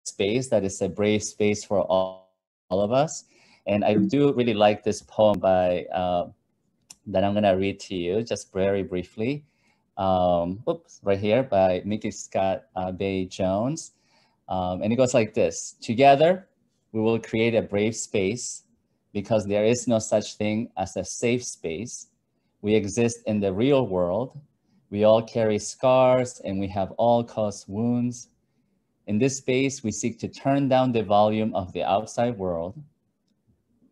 space that is a brave space for all of us. And I do really like this poem by that I'm gonna read to you just very briefly. Oops, right here by Mickey Scott Bay Jones. And it goes like this: together, we will create a brave space because there is no such thing as a safe space. We exist in the real world. We all carry scars and we have all caused wounds. In this space, we seek to turn down the volume of the outside world.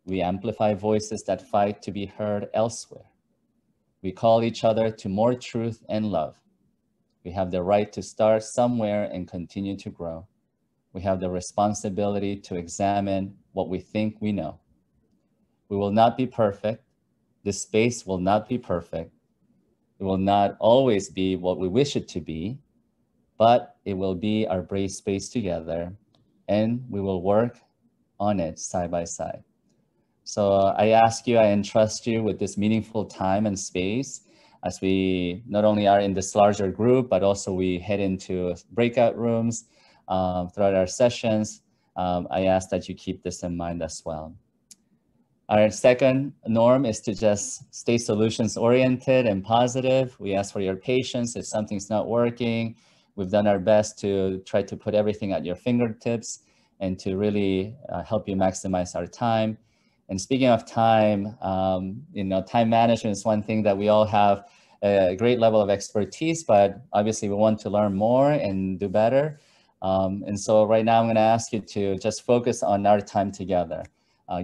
We amplify voices that fight to be heard elsewhere. We call each other to more truth and love. We have the right to start somewhere and continue to grow. We have the responsibility to examine what we think we know. We will not be perfect. This space will not be perfect. It will not always be what we wish it to be, but it will be our brave space together, and we will work on it side by side. So I ask you, I entrust you with this meaningful time and space as we not only are in this larger group, but also we head into breakout rooms throughout our sessions. I ask that you keep this in mind as well. Our second norm is to just stay solutions oriented and positive. We ask for your patience if something's not working. We've done our best to try to put everything at your fingertips and to really help you maximize our time. And speaking of time, time management is one thing that we all have a great level of expertise, but obviously we want to learn more and do better. And so right now I'm going to ask you to just focus on our time together.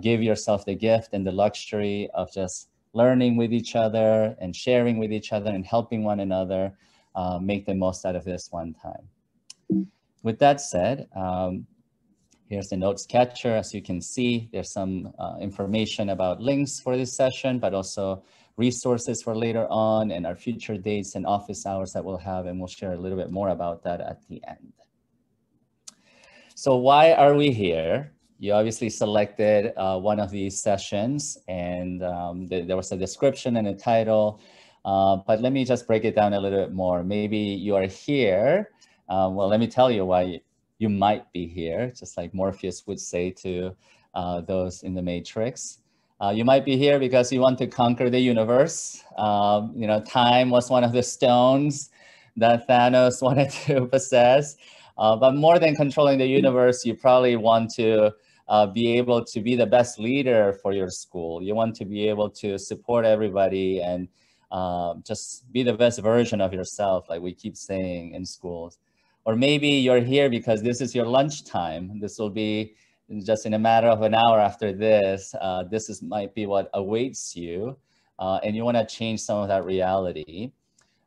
Give yourself the gift and the luxury of just learning with each other and sharing with each other and helping one another make the most out of this one time. With that said, here's the notes catcher. As you can see, there's some information about links for this session, but also resources for later on and our future dates and office hours that we'll have, and we'll share a little bit more about that at the end. So why are we here? You obviously selected one of these sessions, and there was a description and a title, but let me just break it down a little bit more. Maybe you are here. Well, let me tell you why you might be here, just like Morpheus would say to those in the Matrix. You might be here because you want to conquer the universe. Time was one of the stones that Thanos wanted to possess. But more than controlling the universe, you probably want to be able to be the best leader for your school. You want to be able to support everybody and just be the best version of yourself, like we keep saying in schools. Or maybe you're here because this is your lunchtime. This will be just in a matter of an hour after this. Might be what awaits you, and you want to change some of that reality.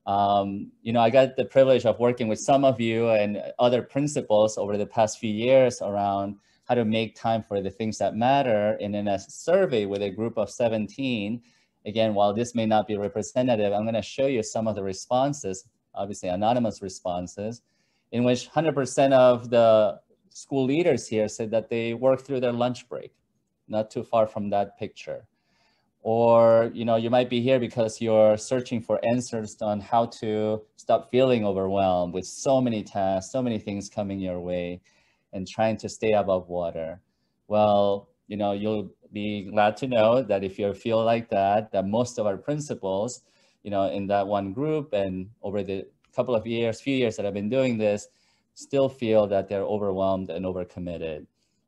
I got the privilege of working with some of you and other principals over the past few years around how to make time for the things that matter. And in a survey with a group of 17, again, while this may not be representative, I'm going to show you some of the responses, obviously anonymous responses, in which 100% of the school leaders here said that they work through their lunch break, not too far from that picture. Or, you might be here because you're searching for answers on how to stop feeling overwhelmed with so many tasks, so many things coming your way, and trying to stay above water. Well, you'll be glad to know that if you feel like that most of our principals, in that one group and over the few years that I've been doing this, still feel that they're overwhelmed and overcommitted.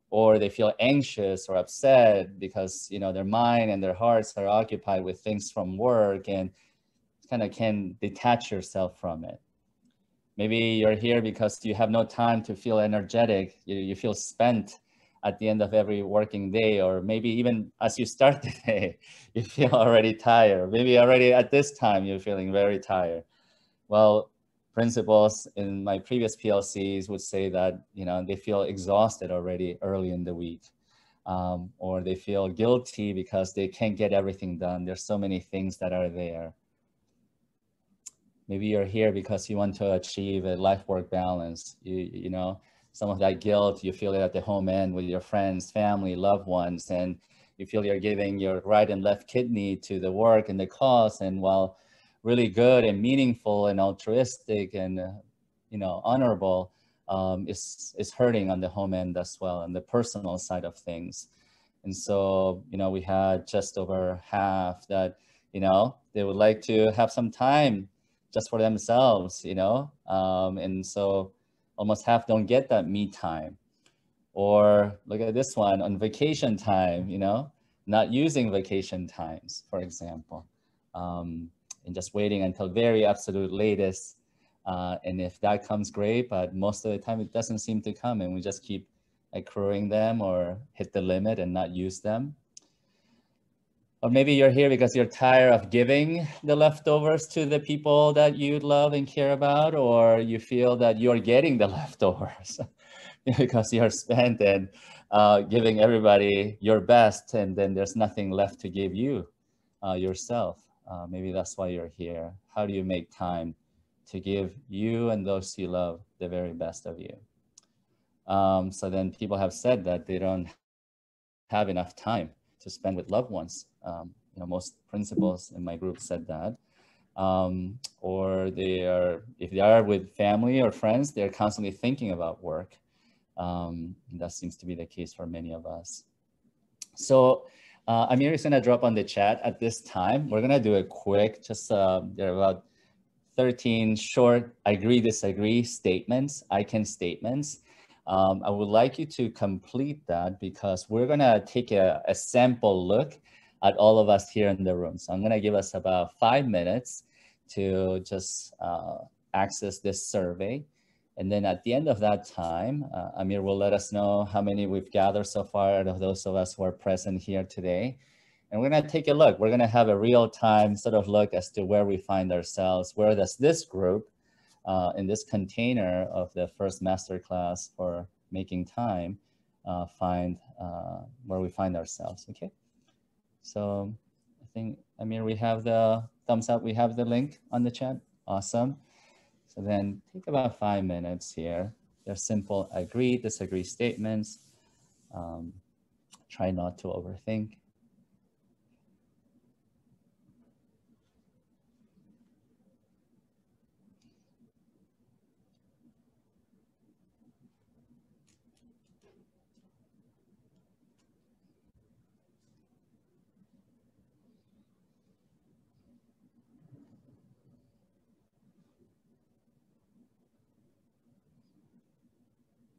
Or they feel anxious or upset because their mind and their hearts are occupied with things from work and kind of can detach yourself from it. Maybe you're here because you have no time to feel energetic. You feel spent at the end of every working day, or maybe even as you start the day, you feel already tired. Maybe already at this time, you're feeling very tired. Well, principals in my previous PLCs would say that, they feel exhausted already early in the week, or they feel guilty because they can't get everything done. There's so many things that are there. Maybe you're here because you want to achieve a life-work balance. Some of that guilt, you feel it at the home end with your friends, family, loved ones, and you feel you're giving your right and left kidney to the work and the cause. And while really good and meaningful and altruistic and honorable, is hurting on the home end as well, on the personal side of things. And so, we had just over half that, they would like to have some time just for themselves, and so almost half don't get that me time. Or look at this one on vacation time, not using vacation times, for example, and just waiting until very absolute latest. And if that comes, great, but most of the time it doesn't seem to come, and we just keep accruing them or hit the limit and not use them. Or maybe you're here because you're tired of giving the leftovers to the people that you love and care about, or you feel that you're getting the leftovers because you're spent and giving everybody your best, and then there's nothing left to give you yourself. Maybe that's why you're here. How do you make time to give you and those you love the very best of you? So then people have said that they don't have enough time to spend with loved ones. Most principals in my group said that. Or if they are with family or friends, they're constantly thinking about work. That seems to be the case for many of us. So Amir is gonna drop on the chat at this time. We're gonna do a quick, there are about 13 short agree, disagree statements, I can statements. I would like you to complete that because we're gonna take a sample look at all of us here in the room. So I'm gonna give us about 5 minutes to just access this survey. And then at the end of that time, Amir will let us know how many we've gathered so far out of those of us who are present here today. And we're gonna take a look. We're gonna have a real-time sort of look as to where we find ourselves. Where does this group in this container of the first masterclass for making time find where we find ourselves, okay? So I think, Amir, we have the thumbs up. We have the link on the chat. Awesome. So then take about 5 minutes here. They're simple agree, disagree statements. Try not to overthink.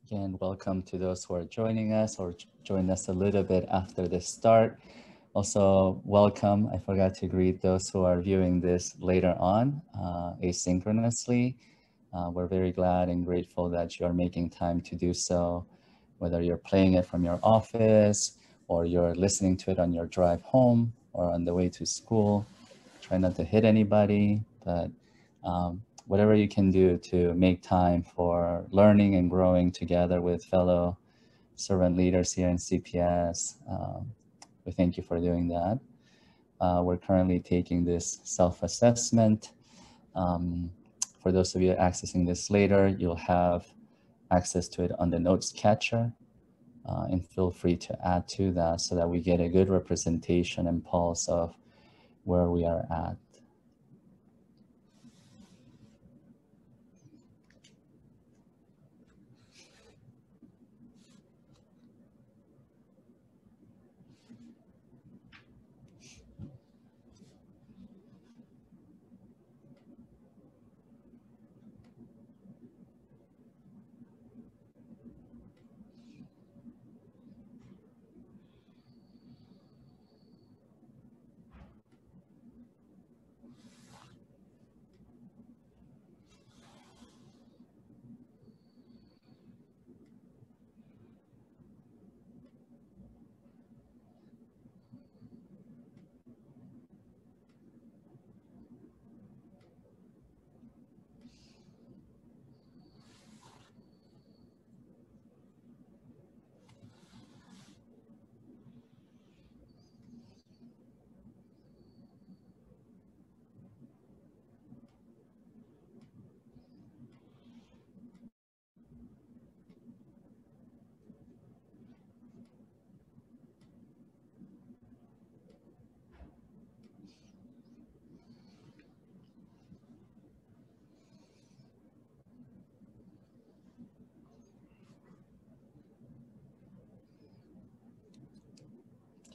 Again, welcome to those who are joining us or join us a little bit after the start. Also, welcome, I forgot to greet those who are viewing this later on asynchronously. We're very glad and grateful that you are making time to do so, whether you're playing it from your office or you're listening to it on your drive home or on the way to school. Try not to hit anybody, but whatever you can do to make time for learning and growing together with fellow servant leaders here in CPS. We thank you for doing that. We're currently taking this self-assessment. For those of you accessing this later, you'll have access to it on the notes catcher, and feel free to add to that so that we get a good representation and pulse of where we are at.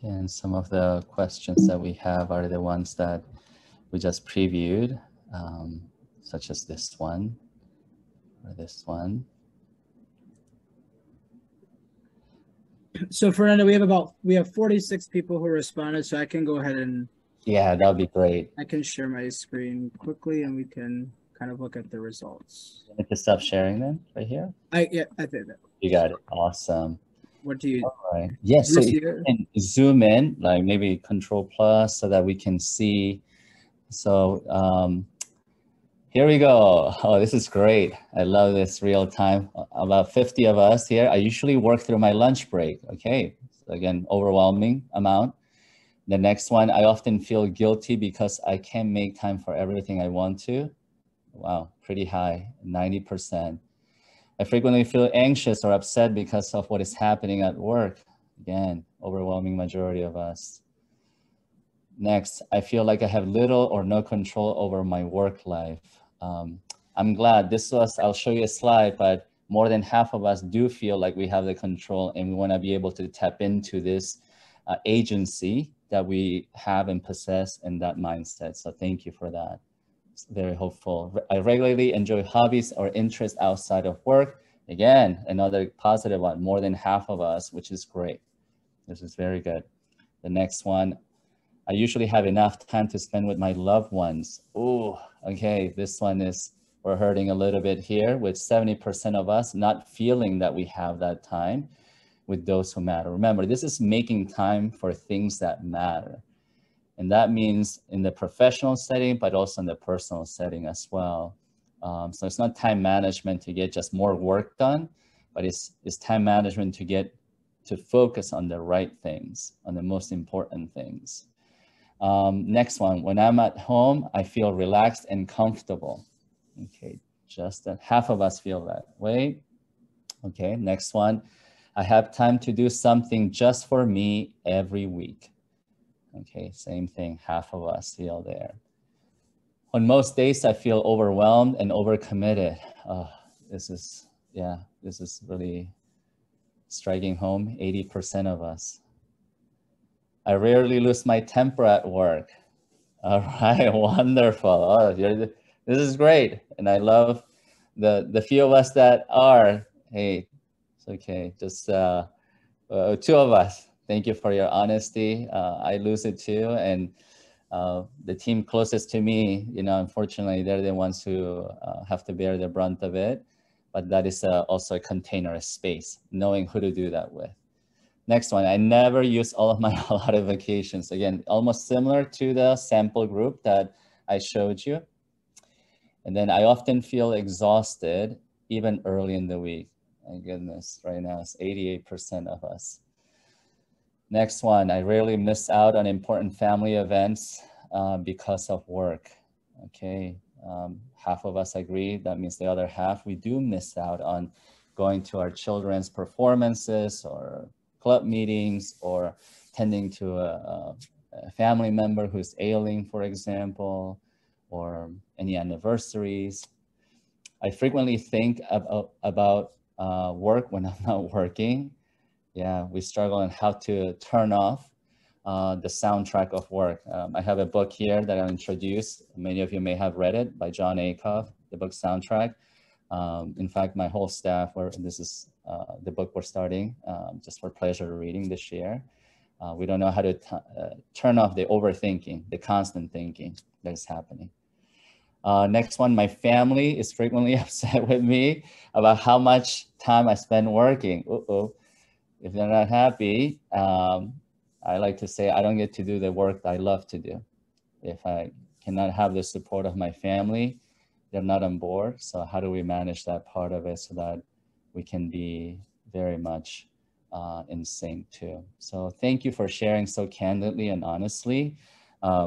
And some of the questions that we have are the ones that we just previewed, such as this one or this one. So Fernando, we have 46 people who responded, so I can go ahead and yeah, that'd be great. I can share my screen quickly and we can kind of look at the results. You want to stop sharing them right here? I did that. You got it. Awesome. What do you? All right. Yes. So you can zoom in, like maybe Control Plus, so that we can see. So here we go. Oh, this is great. I love this real time. About 50 of us here. I usually work through my lunch break. Okay. So again, overwhelming amount. The next one, I often feel guilty because I can't make time for everything I want to. Wow, pretty high, 90%. I frequently feel anxious or upset because of what is happening at work. Again, overwhelming majority of us. Next, I feel like I have little or no control over my work life. I'm glad I'll show you a slide, but more than half of us do feel like we have the control, and we want to be able to tap into this agency that we have and possess, and that mindset. So thank you for that. It's very hopeful. I regularly enjoy hobbies or interests outside of work. Again, another positive one, more than half of us, which is great. This is very good. The next one, I usually have enough time to spend with my loved ones. Oh, okay, this one is, we're hurting a little bit here with 70% of us not feeling that we have that time with those who matter. Remember, this is making time for things that matter. And that means in the professional setting, but also in the personal setting as well. So it's not time management to get just more work done, but it's time management to focus on the right things, on the most important things. Next one, when I'm at home, I feel relaxed and comfortable. Okay, just half of us feel that way. Okay, next one, I have time to do something just for me every week. Okay, same thing, half of us feel there. On most days, I feel overwhelmed and overcommitted. This is really striking home, 80% of us. I rarely lose my temper at work. All right, wonderful. Oh, this is great. And I love the few of us that are, hey, it's okay, just two of us. Thank you for your honesty. I lose it too. And the team closest to me, unfortunately, they're the ones who have to bear the brunt of it. But that is also a container, a space, knowing who to do that with. Next one, I never use all of my allotted vacations. Again, almost similar to the sample group that I showed you. And then I often feel exhausted, even early in the week. My goodness, right now it's 88% of us. Next one, I rarely miss out on important family events because of work. Okay, half of us agree. That means the other half, we do miss out on going to our children's performances or club meetings or tending to a family member who's ailing, for example, or any anniversaries. I frequently think about work when I'm not working. Yeah, we struggle on how to turn off the soundtrack of work. I have a book here that I'll introduce. Many of you may have read it, by John Acuff, the book Soundtrack. In fact, my whole staff, this is the book we're starting just for pleasure reading this year. We don't know how to turn off the overthinking, the constant thinking that is happening. Next one, my family is frequently upset with me about how much time I spend working. If they're not happy, I like to say I don't get to do the work that I love to do. If I cannot have the support of my family, they're not on board. So how do we manage that part of it so that we can be very much in sync too? So thank you for sharing so candidly and honestly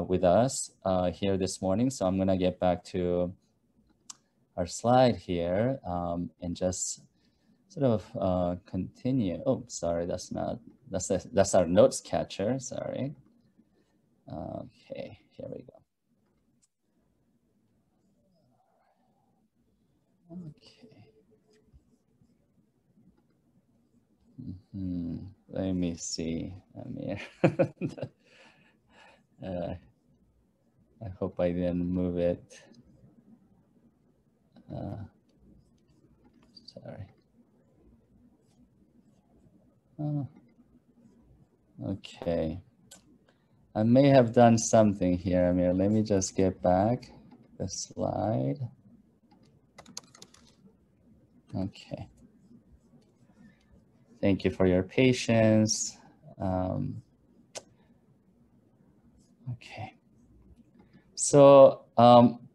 with us here this morning. So I'm gonna get back to our slide here and just sort of continue. Oh, sorry, that's our notes catcher, sorry. Okay, here we go. Okay. Let me see. Amir. I hope I didn't move it. Sorry. Oh, okay. I may have done something here, Amir. Let me just get back the slide. Okay. Thank you for your patience. Okay. So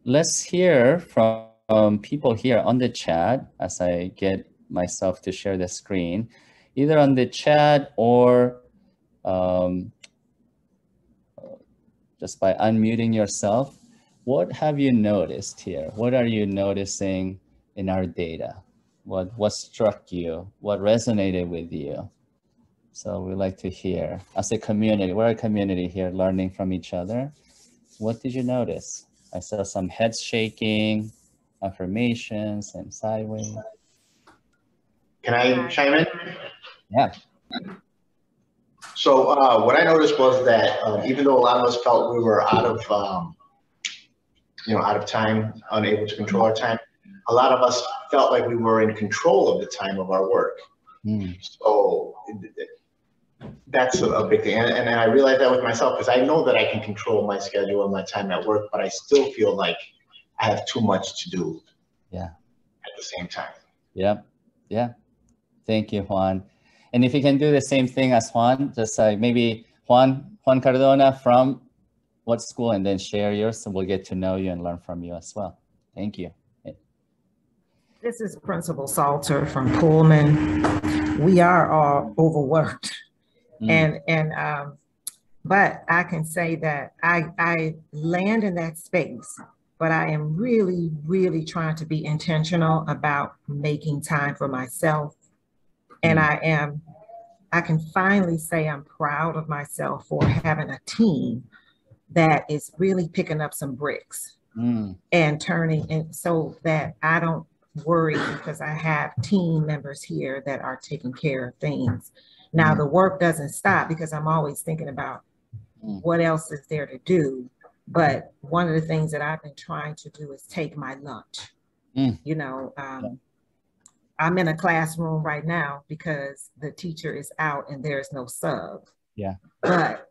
let's hear from people here on the chat as I get myself to share the screen, either on the chat or just by unmuting yourself. What have you noticed here? What are you noticing in our data? What struck you? What resonated with you? So we like to hear, as a community, we're a community here learning from each other. What did you notice? I saw some heads shaking, affirmations, and sideways. Can I chime in? Yeah. So what I noticed was that even though a lot of us felt we were out of time, unable to control our time, a lot of us felt like we were in control of the time of our work. So that's a big thing. And I realized that with myself, because I know that I can control my schedule and my time at work, but I still feel like I have too much to do. Yeah. At the same time. Yep. Yeah. Thank you, Juan. And if you can do the same thing as Juan, just maybe Juan Cardona, from what school, and then share yours, so we'll get to know you and learn from you as well. Thank you. This is Principal Salter from Pullman. We are all overworked, but I can say that I land in that space, but I am really, really trying to be intentional about making time for myself. And I can finally say I'm proud of myself for having a team that is really picking up some bricks and turning, and so that I don't worry, because I have team members here that are taking care of things. Now the work doesn't stop, because I'm always thinking about what else is there to do. But one of the things that I've been trying to do is take my lunch. You know, I'm in a classroom right now because the teacher is out and there's no sub. Yeah. But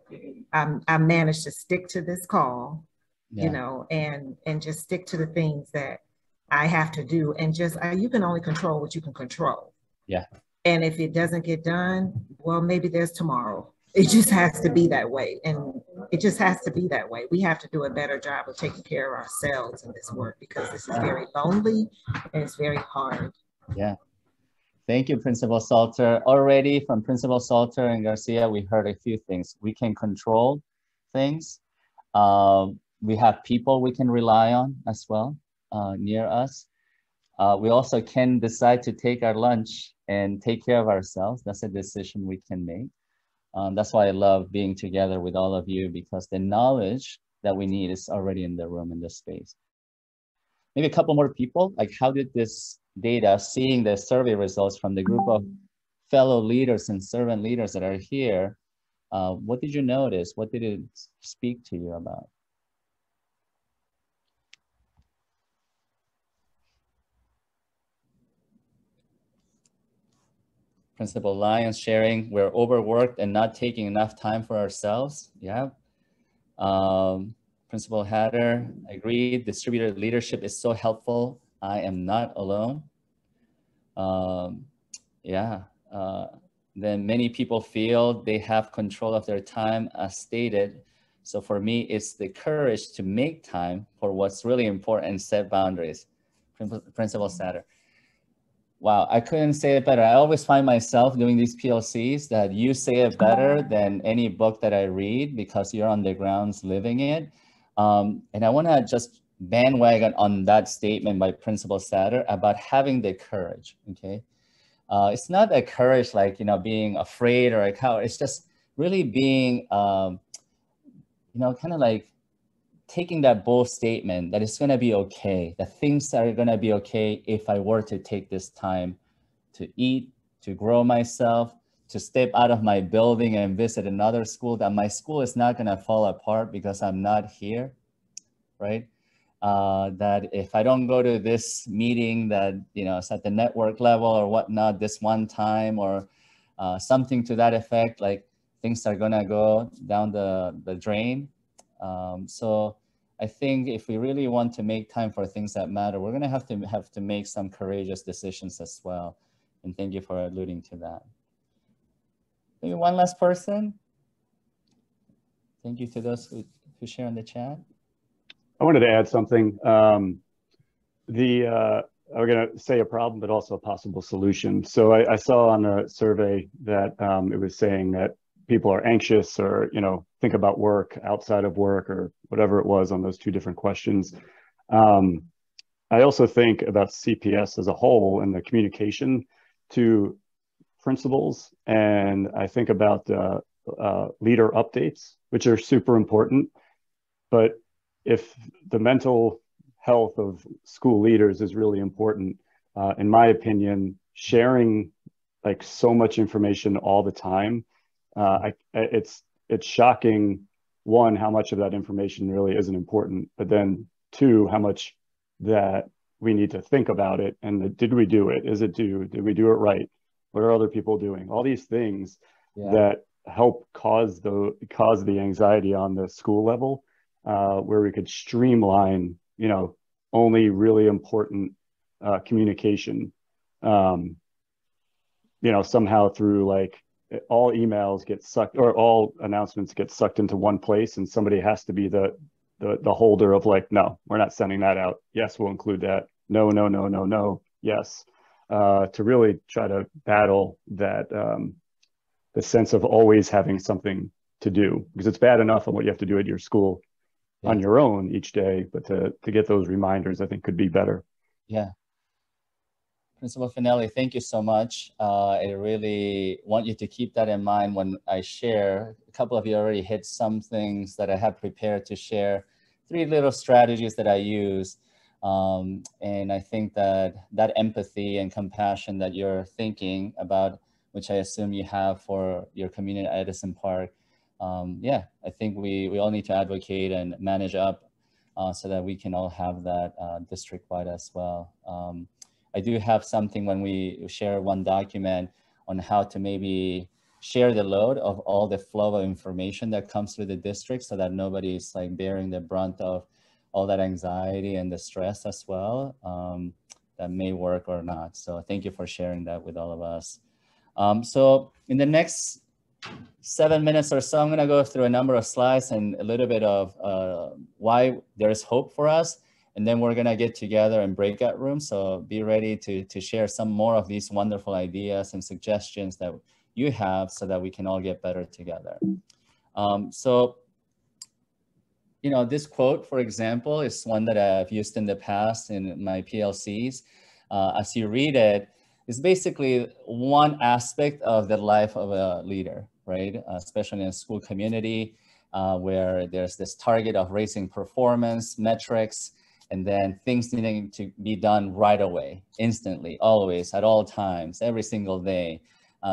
I managed to stick to this call, you know, and just stick to the things that I have to do, and just you can only control what you can control. Yeah. And if it doesn't get done, well, maybe there's tomorrow. It just has to be that way. And it just has to be that way. We have to do a better job of taking care of ourselves in this work, because this is very lonely and it's very hard. Yeah. Thank you, Principal Salter. Already from Principal Salter and Garcia, we heard a few things. We can control things. We have people we can rely on as well near us. We also can decide to take our lunch and take care of ourselves. That's a decision we can make. That's why I love being together with all of you, because the knowledge that we need is already in the room, in this space. Maybe a couple more people, like how did this data, seeing the survey results from the group of fellow leaders and servant leaders that are here, what did you notice? What did it speak to you about? Principal Lyons sharing, we're overworked and not taking enough time for ourselves. Yeah. Principal Hatter, agreed. Distributed leadership is so helpful. I am not alone. Then many people feel they have control of their time, as stated. So for me, it's the courage to make time for what's really important and set boundaries. Principal Satter. Wow, I couldn't say it better. I always find myself doing these PLCs that you say it better than any book that I read, because you're on the grounds living it. And I want to just bandwagon on that statement by Principal Satter about having the courage, okay? It's not a courage like, you know, being afraid or a coward. It's just really being, you know, kind of like taking that bold statement that it's going to be okay, that things are going to be okay if I were to take this time to eat, to grow myself, to step out of my building and visit another school, that my school is not gonna fall apart because I'm not here, right? That if I don't go to this meeting that, you know, it's at the network level or whatnot this one time, or something to that effect, like things are gonna go down the drain. So I think if we really want to make time for things that matter, we're gonna have to make some courageous decisions as well. And thank you for alluding to that. Maybe one last person. Thank you to those who share in the chat. I wanted to add something. I'm going to say a problem, but also a possible solution. So I saw on a survey that it was saying that people are anxious, or, you know, think about work outside of work, or whatever it was on those two different questions. I also think about CPS as a whole and the communication to principals, and I think about leader updates, which are super important. But if the mental health of school leaders is really important, in my opinion, sharing like so much information all the time, it's shocking, one, how much of that information really isn't important, but then two, how much that we need to think about it, and did we do it? Is it due? Did we do it right? What are other people doing? All these things that help cause the anxiety on the school level, where we could streamline, you know, only really important communication, you know, somehow through like all emails get sucked, or all announcements get sucked into one place, and somebody has to be the holder of like, no, we're not sending that out. Yes, we'll include that. No, no, no, no, no. Yes. To really try to battle that, the sense of always having something to do, because it's bad enough on what you have to do at your school on your own each day, but to get those reminders, I think could be better. Yeah. Principal Finelli, thank you so much. I really want you to keep that in mind when I share. A couple of you already hit some things that I have prepared to share, 3 little strategies that I use. And I think that empathy and compassion that you're thinking about, which I assume you have for your community at Edison Park, yeah, I think we all need to advocate and manage up so that we can all have that district-wide as well. I do have something when we share one document on how to maybe share the load of all the flow of information that comes through the district, so that nobody's like bearing the brunt of all that anxiety and the stress as well. That may work or not. So thank you for sharing that with all of us. So in the next 7 minutes or so, I'm gonna go through a number of slides and a little bit of why there's hope for us. And then we're gonna get together in breakout rooms. So be ready to share some more of these wonderful ideas and suggestions that you have, so that we can all get better together. So, you know, this quote, for example, is one that I've used in the past in my PLCs. As you read it, it's basically one aspect of the life of a leader, right? Especially in a school community where there's this target of raising performance metrics, and then things needing to be done right away, instantly, always, at all times, every single day,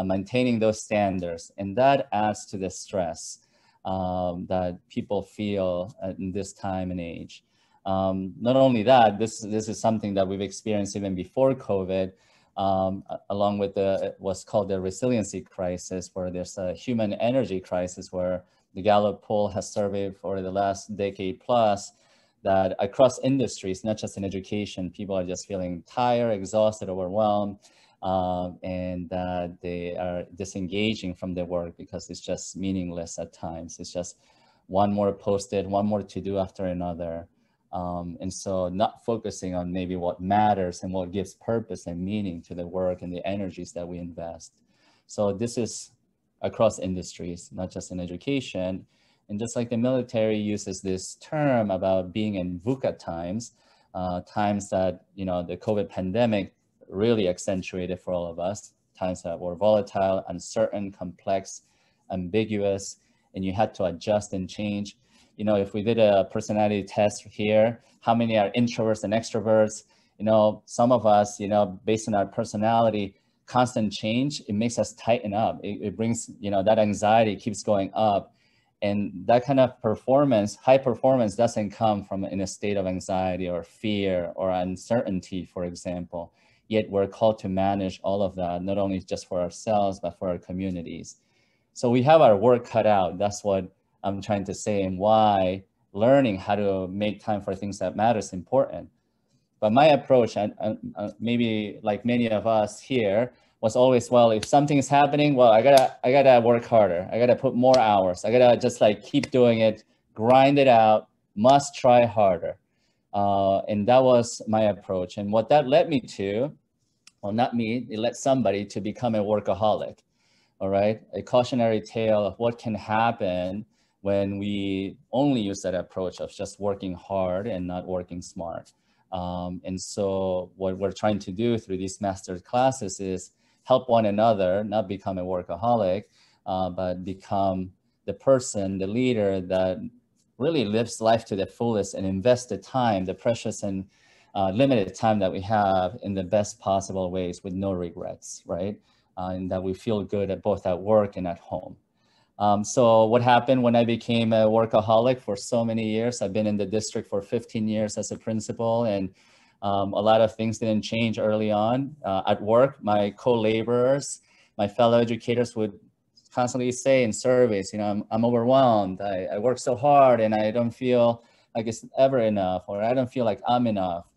maintaining those standards. And that adds to the stress that people feel in this time and age. Not only that, this is something that we've experienced even before COVID, along with what's called the Resiliency Crisis, where there's a human energy crisis, where the Gallup poll has surveyed for the last decade plus that across industries, not just in education, people are just feeling tired, exhausted, overwhelmed, and that they are disengaging from their work because it's just meaningless at times. It's just one more posted, one more to do after another. And so not focusing on maybe what matters and what gives purpose and meaning to the work and the energies that we invest. So this is across industries, not just in education. And just like the military uses this term about being in VUCA times, times that, you know, the COVID pandemic really accentuated for all of us, times that were volatile, uncertain, complex, ambiguous, and you had to adjust and change. You know, if we did a personality test here, how many are introverts and extroverts? You know, some of us, you know, based on our personality, constant change, it makes us tighten up. It brings, you know, that anxiety keeps going up. And that kind of performance, high performance, doesn't come from in a state of anxiety or fear or uncertainty, for example. Yet we're called to manage all of that, not only just for ourselves, but for our communities. So we have our work cut out. That's what I'm trying to say, and why learning how to make time for things that matter is important. But my approach, and maybe like many of us here, was always, well, if something is happening, well, I gotta work harder. I gotta put more hours. I gotta just like keep doing it, grind it out, must try harder. And that was my approach. And what that led me to, well, not me, it led somebody to become a workaholic. All right, a cautionary tale of what can happen when we only use that approach of just working hard and not working smart. And so what we're trying to do through these master classes is help one another, not become a workaholic, but become the person, the leader that really lives life to the fullest and invests the time, the precious and limited time that we have in the best possible ways with no regrets, right? And that we feel good at both at work and at home. So what happened when I became a workaholic for so many years? I've been in the district for 15 years as a principal, and a lot of things didn't change early on. At work, my co-laborers, my fellow educators would constantly say in surveys, you know, I'm overwhelmed. I work so hard and I don't feel like it's ever enough, or I don't feel like I'm enough.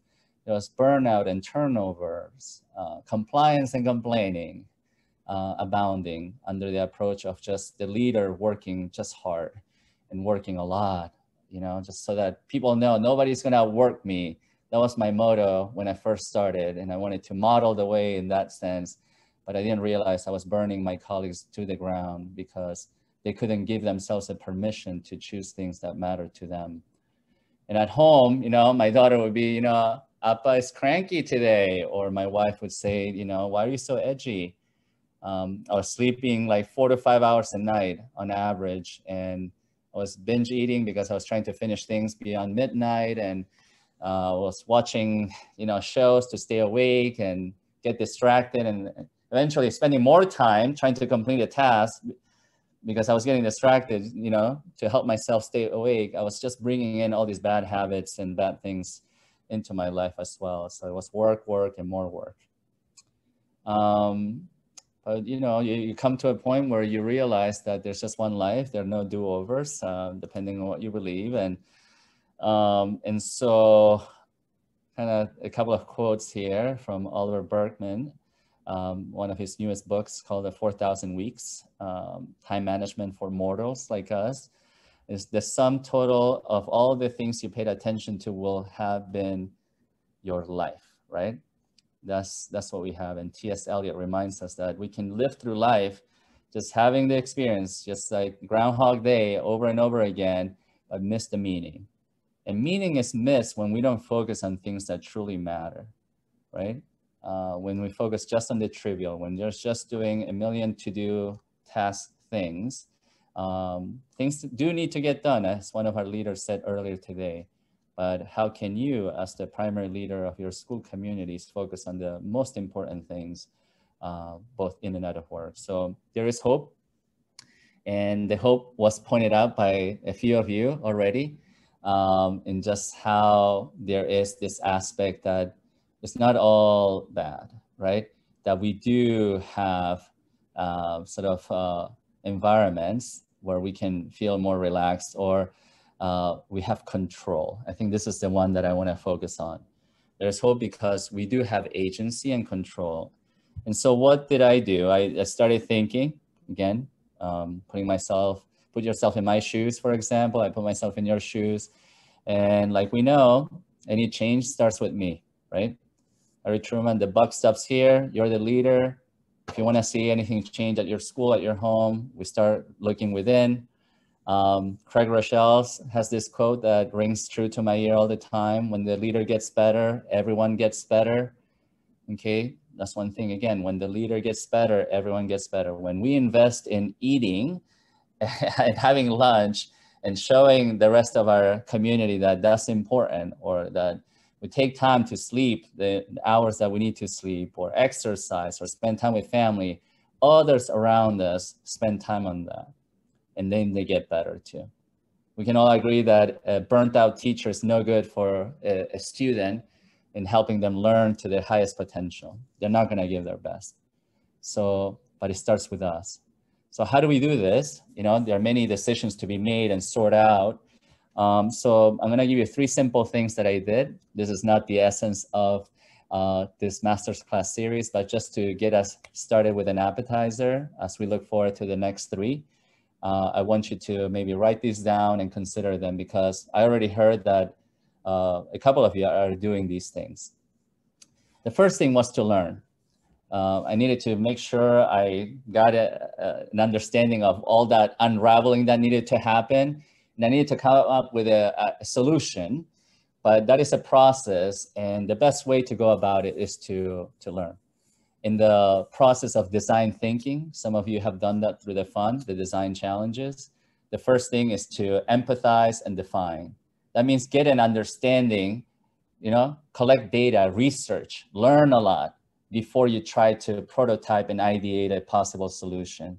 There was burnout and turnovers, compliance and complaining. Abounding under the approach of just the leader working just hard and working a lot, you know, just so that people know nobody's gonna outwork me. That was my motto when I first started, and I wanted to model the way in that sense, but I didn't realize I was burning my colleagues to the ground because they couldn't give themselves a permission to choose things that matter to them. And at home, you know, my daughter would be, you know, Appa is cranky today, or my wife would say, you know, why are you so edgy? I was sleeping like 4 to 5 hours a night on average, and I was binge eating because I was trying to finish things beyond midnight, and was watching, you know, shows to stay awake and get distracted, and eventually spending more time trying to complete a task because I was getting distracted, you know, to help myself stay awake. I was just bringing in all these bad habits and bad things into my life as well. So it was work, and more work. But you know, you come to a point where you realize that there's just one life. There are no do-overs, depending on what you believe. And so kind of a couple of quotes here from Oliver Berkman, one of his newest books called The 4,000 Weeks, Time Management for Mortals Like Us, is the sum total of all the things you paid attention to will have been your life, right? That's what we have. And T.S. Eliot reminds us that we can live through life just having the experience, just like Groundhog Day over and over again, but miss the meaning. And meaning is missed when we don't focus on things that truly matter, right? When we focus just on the trivial, when you're just doing a million to-do task things, things do need to get done, as one of our leaders said earlier today. But how can you, as the primary leader of your school communities, focus on the most important things, both in and out of work? So there is hope. And the hope was pointed out by a few of you already, in just how there is this aspect that it's not all bad, right? That we do have sort of environments where we can feel more relaxed, or we have control. I think this is the one that I want to focus on. There's hope because we do have agency and control. And so what did I do? I started thinking, again, put yourself in my shoes, for example. I put myself in your shoes. And like we know, any change starts with me, right? Harry Truman, the buck stops here. You're the leader. If you want to see anything change at your school, at your home, we start looking within. Craig Rochelle has this quote that rings true to my ear all the time. When the leader gets better, everyone gets better. Okay, that's one thing. Again, when the leader gets better, everyone gets better. When we invest in eating and having lunch and showing the rest of our community that that's important, or that We take time to sleep, the hours that we need to sleep, or exercise, or spend time with family. Others around us spend time on that, and then they get better too. We can all agree that a burnt out teacher is no good for a student in helping them learn to their highest potential. They're not gonna give their best. So, but it starts with us. So how do we do this? You know, there are many decisions to be made and sort out. So I'm gonna give you 3 simple things that I did. This is not the essence of this Masterclass series, but just to get us started with an appetizer as we look forward to the next 3. I want you to maybe write these down and consider them, because I already heard that a couple of you are doing these things. The first thing was to learn. I needed to make sure I got an understanding of all that unraveling that needed to happen. And I needed to come up with a solution, but that is a process. And the best way to go about it is to learn. In the process of design thinking, some of you have done that through the design challenges. The first thing is to empathize and define. That means get an understanding, you know, collect data, research, learn a lot before you try to prototype and ideate a possible solution.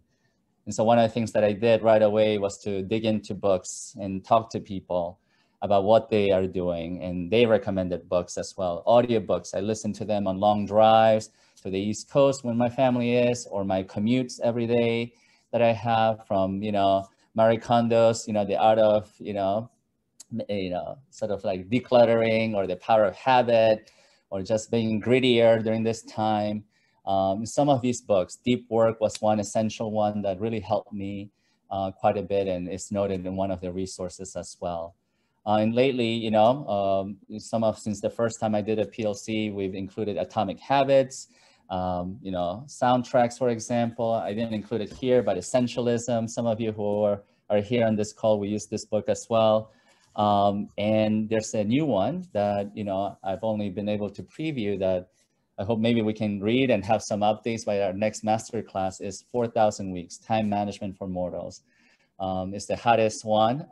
And so one of the things that I did right away was to dig into books and talk to people about what they are doing. And they recommended books as well, audiobooks. I listened to them on long drives to the East Coast when my family is, or my commutes every day that I have from, you know, Marie Kondo's, you know, The Art of, sort of like decluttering, or The Power of Habit, or just being grittier during this time. Some of these books, Deep Work was one essential one that really helped me quite a bit, and is noted in one of the resources as well. And lately, you know, since the first time I did a PLC, we've included Atomic Habits, you know, soundtracks, for example. I didn't include it here, but Essentialism. Some of you who are here on this call, we use this book as well. And there's a new one that, you know, I've only been able to preview, that I hope maybe we can read and have some updates by our next masterclass, is 4,000 Weeks, Time Management for Mortals. It's the hottest one.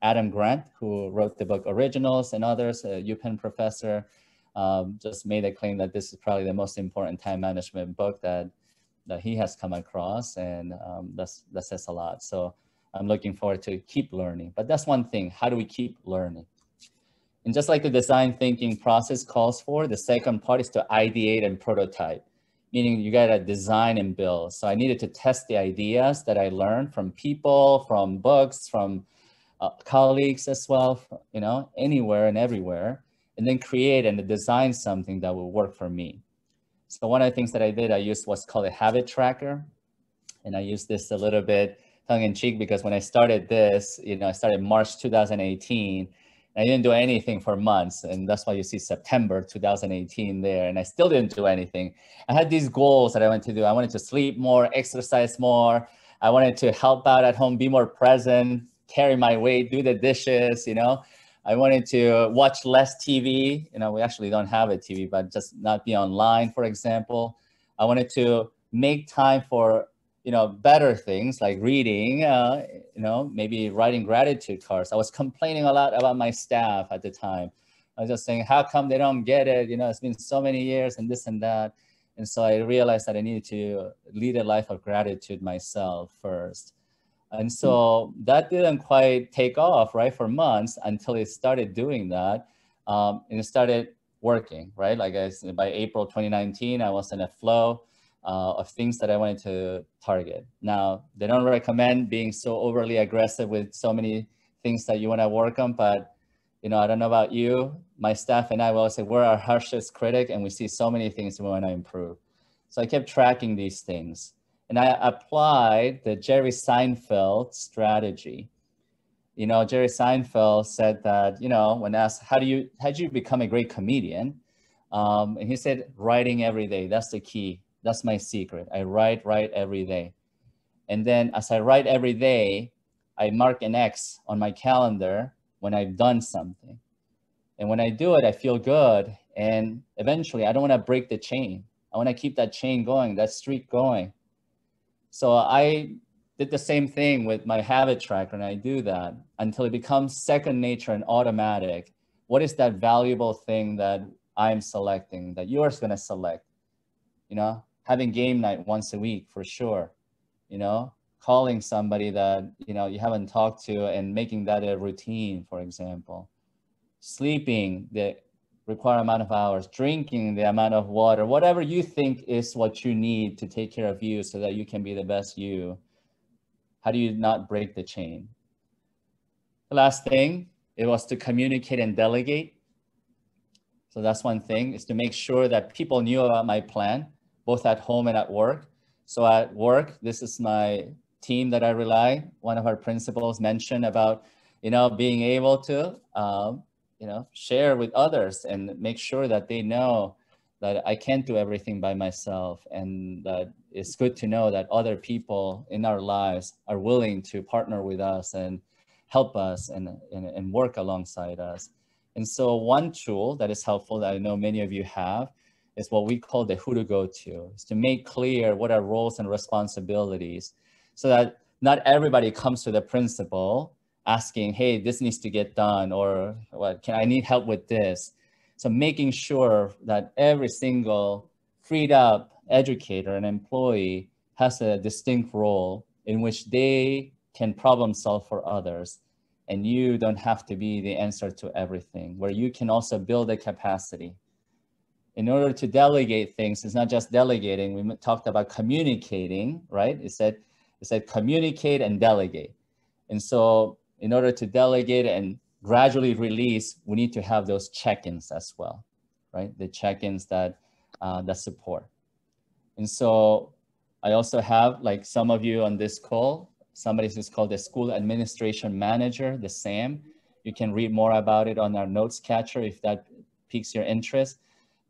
Adam Grant, who wrote the book Originals, and others, a UPenn professor, just made a claim that this is probably the most important time management book that he has come across, and that says a lot. So I'm looking forward to keep learning. But that's one thing. How do we keep learning? And just like the design thinking process calls for, the second part is to ideate and prototype, meaning you got to design and build. So I needed to test the ideas that I learned from people, from books, from colleagues as well, you know, anywhere and everywhere, and then create and design something that will work for me. So one of the things that I did, I used what's called a habit tracker. And I used this a little bit tongue in cheek, because when I started this, you know, I started March 2018. I didn't do anything for months. And that's why you see September 2018 there. And I still didn't do anything. I had these goals that I wanted to do. I wanted to sleep more, exercise more. I wanted to help out at home, be more present, carry my weight, do the dishes, you know. I wanted to watch less TV. You know, we actually don't have a TV, but just not be online, for example. I wanted to make time for, you know, better things like reading, you know, maybe writing gratitude cards. I was complaining a lot about my staff at the time. I was just saying, how come they don't get it? You know, it's been so many years and this and that. And so I realized that I needed to lead a life of gratitude myself first. And so that didn't quite take off, right, for months, until it started doing that. And it started working, right? Like by April 2019, I was in a flow of things that I wanted to target. Now, they don't recommend being so overly aggressive with so many things that you want to work on, but, you know, I don't know about you, my staff and I will always say we're our harshest critic, and we see so many things we want to improve. So I kept tracking these things. And I applied the Jerry Seinfeld strategy. You know, Jerry Seinfeld said that, you know, when asked, how'd you become a great comedian? And he said, writing every day. That's the key. That's my secret. I write every day. And then as I write every day, I mark an X on my calendar when I've done something. And when I do it, I feel good. And eventually, I don't want to break the chain. I want to keep that chain going, that streak going. So I did the same thing with my habit tracker, and I do that until it becomes second nature and automatic what is that valuable thing that I'm selecting, that you're going to select? You know, having game night once a week for sure. You know, calling somebody that, you know, you haven't talked to and making that a routine, for example. Sleeping the required amount of hours, drinking the amount of water, whatever you think is what you need to take care of you so that you can be the best you. How do you not break the chain? The last thing, it was to communicate and delegate. So that's one thing, is to make sure that people knew about my plan, both at home and at work. So at work, this is my team that I rely. One of our principals mentioned about, you know, being able to, you know, share with others and make sure that they know that I can't do everything by myself, and that it's good to know that other people in our lives are willing to partner with us and help us and work alongside us. And so one tool that is helpful that I know many of you have is what we call the who to go to. Is to make clear what are roles and responsibilities so that not everybody comes to the principal asking, hey, this needs to get done, or what, I need help with this. So making sure that every single freed up educator and employee has a distinct role in which they can problem solve for others. And you don't have to be the answer to everything, where you can also build a capacity. In order to delegate things, it's not just delegating. We talked about communicating, right? It said communicate and delegate. And so in order to delegate and gradually release, we need to have those check-ins as well, right? The check-ins that support. And so I also have, like some of you on this call, somebody who's called the School Administration Manager, the SAM. You can read more about it on our notes catcher if that piques your interest.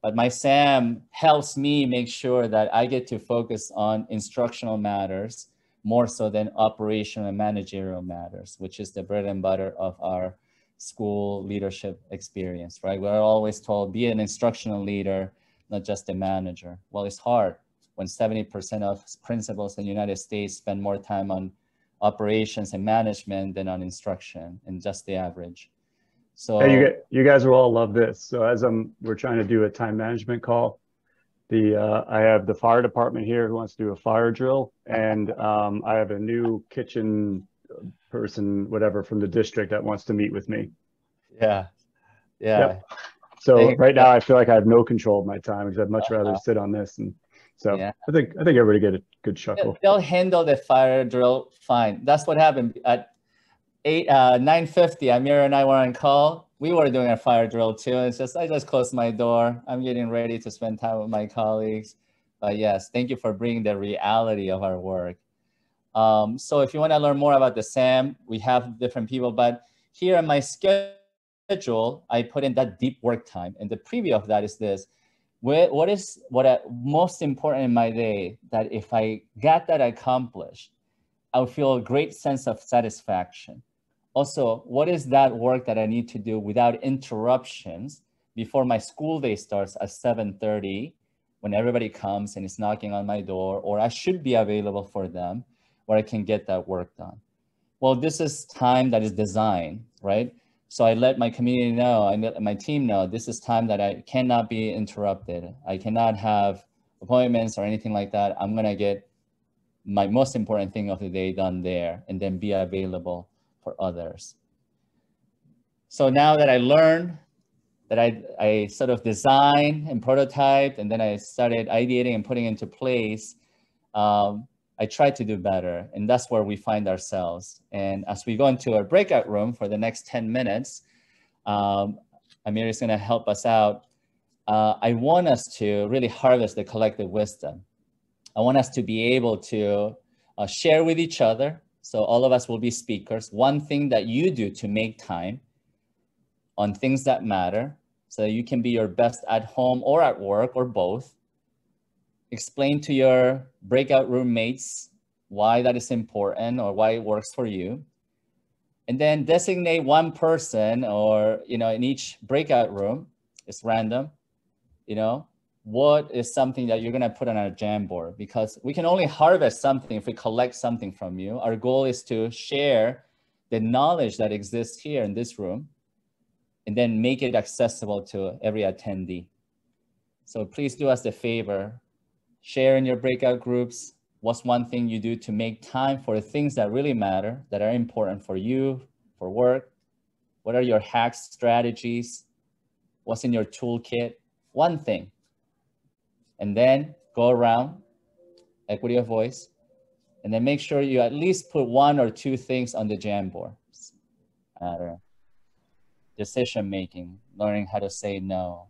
But my SAM helps me make sure that I get to focus on instructional matters more so than operational and managerial matters, which is the bread and butter of our school leadership experience, right? We're always told, be an instructional leader, not just a manager. Well, it's hard when 70% of principals in the United States spend more time on operations and management than on instruction, and just the average. So hey, you guys will all love this. So as we're trying to do a time management call, I have the fire department here who wants to do a fire drill, and I have a new kitchen person, whatever, from the district that wants to meet with me. Yeah. Yep. So right now I feel like I have no control of my time because I'd much rather sit on this. And so yeah. I think everybody get a good chuckle. They'll handle the fire drill fine. That's what happened at 9:50. Amira and I were on call. We were doing a fire drill too. It's just, I just closed my door. I'm getting ready to spend time with my colleagues. But yes, thank you for bringing the reality of our work. So if you want to learn more about the SAM, we have different people, but here in my schedule, I put in that deep work time. And the preview of that is this. What most important in my day, that if I got that accomplished, I would feel a great sense of satisfaction. Also, what is that work that I need to do without interruptions before my school day starts at 7:30, when everybody comes and is knocking on my door, or I should be available for them, where I can get that work done. Well, this is time that is designed, right? So I let my community know, I let my team know, this is time that I cannot be interrupted. I cannot have appointments or anything like that. I'm gonna get my most important thing of the day done there, and then be available for others. So now that I learned, that I sort of designed and prototyped, and then I started ideating and putting into place, I tried to do better, and that's where we find ourselves. And as we go into our breakout room for the next 10 minutes, Amir is gonna help us out. I want us to really harvest the collective wisdom. I want us to be able to share with each other. So all of us will be speakers. One thing that you do to make time on things that matter, so that you can be your best at home or at work or both. Explain to your breakout room mates why that is important or why it works for you. And then designate one person, or, in each breakout room, it's random, what is something that you're gonna put on our Jamboard, because we can only harvest something if we collect something from you. Our goal is to share the knowledge that exists here in this room and then make it accessible to every attendee. So please do us a favor, share in your breakout groups. What's one thing you do to make time for the things that really matter, that are important for you, for work? What are your hacks, strategies? What's in your toolkit? One thing. And then go around, equity of voice, and then make sure you at least put 1 or 2 things on the Jamboard. Decision making, learning how to say no.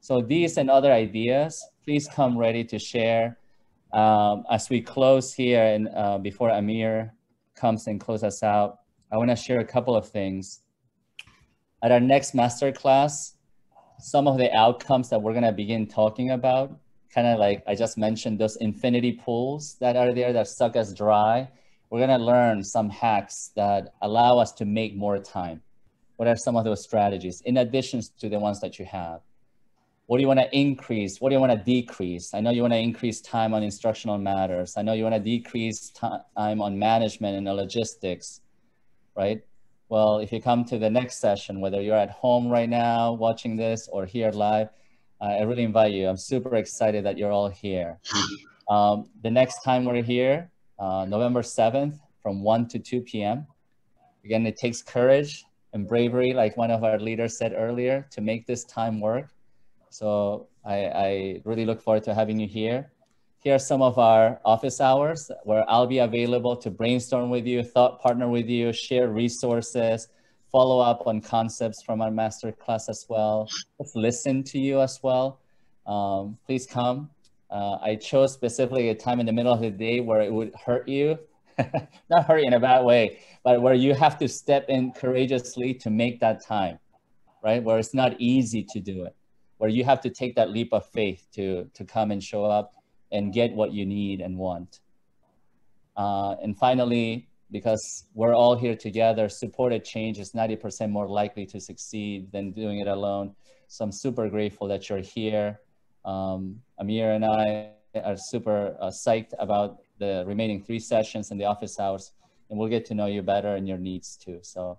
So these and other ideas, please come ready to share. As we close here and before Amir comes and close us out, I want to share a couple of things. At our next masterclass, some of the outcomes that we're going to begin talking about, kind of like I just mentioned, those infinity pools that are there that suck us dry. We're going to learn some hacks that allow us to make more time. What are some of those strategies in addition to the ones that you have? What do you want to increase? What do you want to decrease? I know you want to increase time on instructional matters. I know you want to decrease time on management and logistics, right? Well, if you come to the next session, whether you're at home right now watching this or here live, I really invite you. I'm super excited that you're all here. The next time we're here, November 7th from 1 to 2 p.m. Again, it takes courage and bravery, like one of our leaders said earlier, to make this time work. So I really look forward to having you here. Here are some of our office hours where I'll be available to brainstorm with you, thought partner with you, share resources, follow up on concepts from our masterclass as well. Let's listen to you as well. Please come. I chose specifically a time in the middle of the day where it would hurt you, not hurt you in a bad way, but where you have to step in courageously to make that time, right? Where it's not easy to do it, where you have to take that leap of faith to come and show up and get what you need and want. And finally, because we're all here together, supported change is 90% more likely to succeed than doing it alone. So I'm super grateful that you're here. Amir and I are super psyched about the remaining 3 sessions and the office hours, and we'll get to know you better and your needs too. So